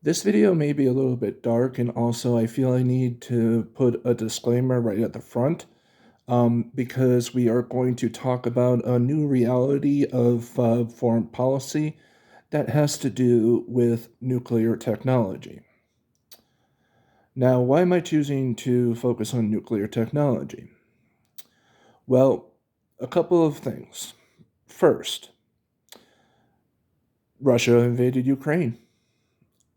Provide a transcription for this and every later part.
This video may be a little bit dark, and also I feel I need to put a disclaimer right at the front because we are going to talk about a new reality of foreign policy that has to do with nuclear technology. Now, why am I choosing to focus on nuclear technology? Well, a couple of things. First, Russia invaded Ukraine.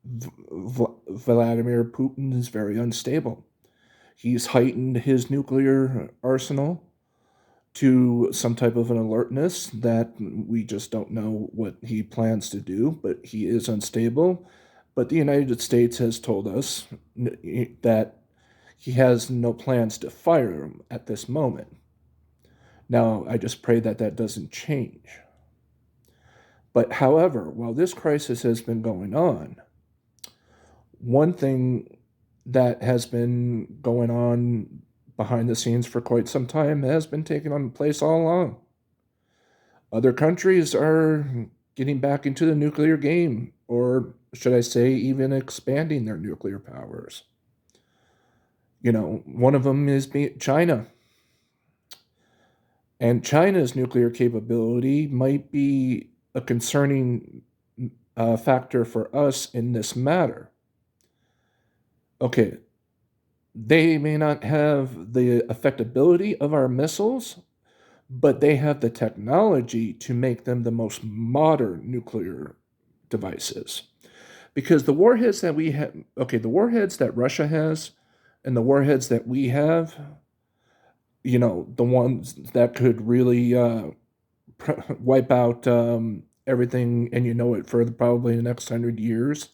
Vladimir Putin is very unstable. He's heightened his nuclear arsenal to some type of an alertness that we just don't know what he plans to do, but he is unstable. But the United States has told us that he has no plans to fire him at this moment. Now, I just pray that that doesn't change. But however, while this crisis has been going on, one thing that has been going on behind the scenes for quite some time has been taking on place all along. Other countries are getting back into the nuclear game, or should I say, even expanding their nuclear powers. One of them is China. And China's nuclear capability might be a concerning factor for us in this matter. Okay, they may not have the effectability of our missiles, but they have the technology to make them the most modern nuclear devices. Because the warheads that we have, okay, the warheads that Russia has and the warheads that we have, the ones that could really wipe out everything, and it for probably the next 100 years,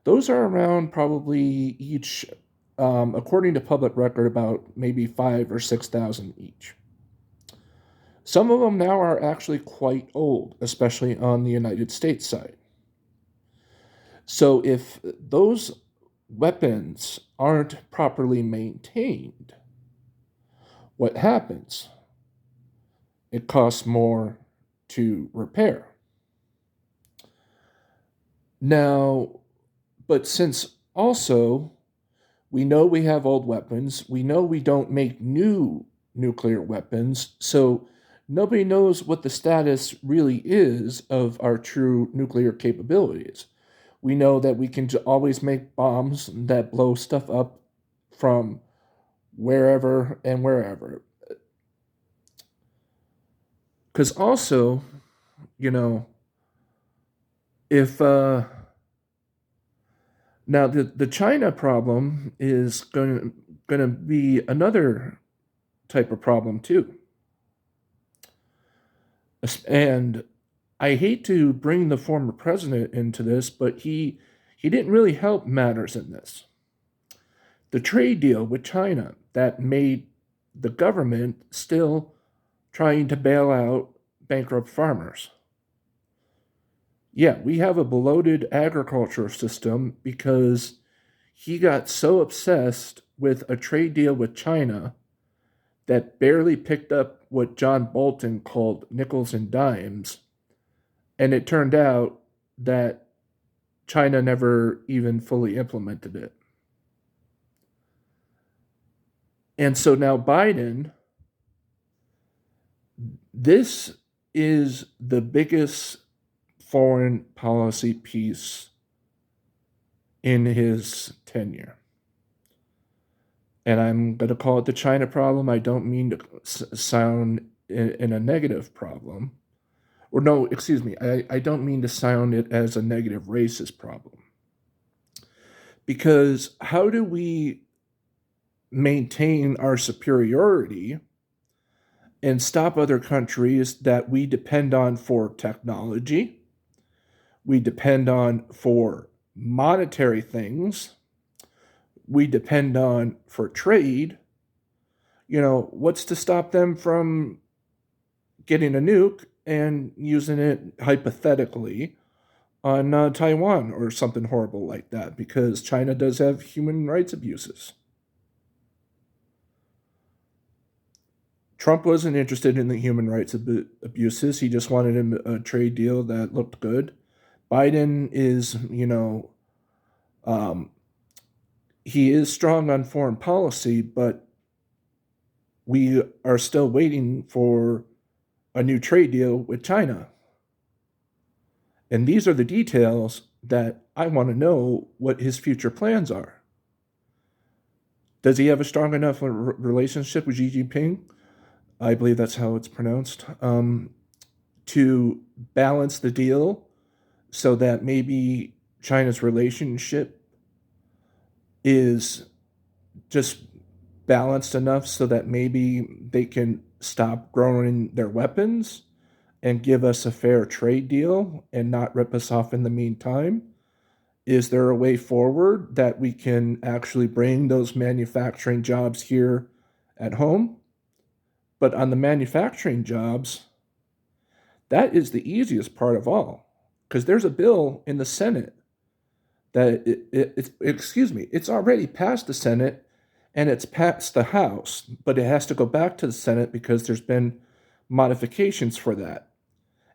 those are around probably each, according to public record, about maybe 5 or 6,000 each. Some of them now are actually quite old, especially on the United States side. So if those weapons aren't properly maintained, what happens? It costs more to repair. Now, but since also we know we have old weapons, we know we don't make new nuclear weapons, so nobody knows what the status really is of our true nuclear capabilities. We know that we can always make bombs that blow stuff up from wherever and wherever. Because also, you know, if now the China problem is going to be another type of problem too. And I hate to bring the former president into this, but he didn't really help matters in this. The trade deal with China that made the government still trying to bail out bankrupt farmers. Yeah, we have a bloated agriculture system because he got so obsessed with a trade deal with China that barely picked up what John Bolton called nickels and dimes. And it turned out that China never even fully implemented it. And so now Biden, this is the biggest foreign policy piece in his tenure. And I'm going to call it the China problem. I don't mean to sound in a negative problem. Or no, excuse me, I don't mean to sound it as a negative racist problem. Because how do we maintain our superiority and stop other countries that we depend on for technology, we depend on for monetary things, we depend on for trade? What's to stop them from getting a nuke and using it hypothetically on Taiwan or something horrible like that? Because China does have human rights abuses. Trump wasn't interested in the human rights abuses. He just wanted a trade deal that looked good. Biden is, Um, he is strong on foreign policy, but we are still waiting for a new trade deal with China. And these are the details that I want to know what his future plans are. Does he have a strong enough relationship with Xi Jinping? I believe that's how it's pronounced. To balance the deal so that maybe China's relationship is just balanced enough so that maybe they can stop growing their weapons and give us a fair trade deal and not rip us off in the meantime? Is there a way forward that we can actually bring those manufacturing jobs here at home? But on the manufacturing jobs, that is the easiest part of all, because there's a bill in the Senate that it's already passed the Senate and it's passed the House, but it has to go back to the Senate because there's been modifications for that.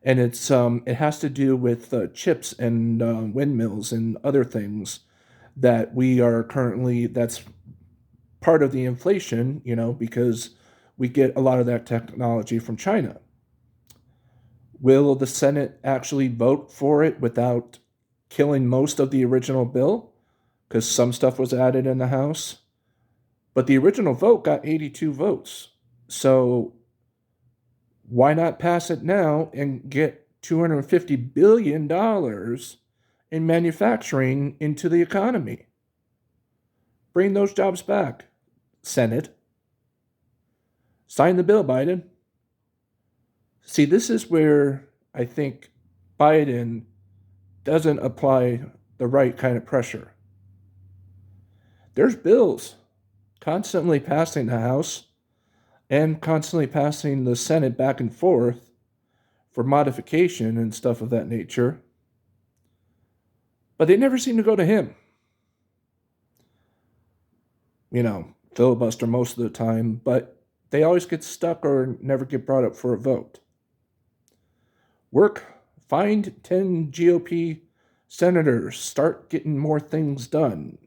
And it has to do with chips and windmills and other things that we are currently that's part of the inflation, because we get a lot of that technology from China. Will the Senate actually vote for it without killing most of the original bill? Because some stuff was added in the House. But the original vote got 82 votes. So why not pass it now and get $250 billion in manufacturing into the economy? Bring those jobs back, Senate. Sign the bill, Biden. See, this is where I think Biden doesn't apply the right kind of pressure. There's bills constantly passing the House and constantly passing the Senate back and forth for modification and stuff of that nature, but they never seem to go to him. Filibuster most of the time, but they always get stuck or never get brought up for a vote. Find 10 GOP senators, start getting more things done.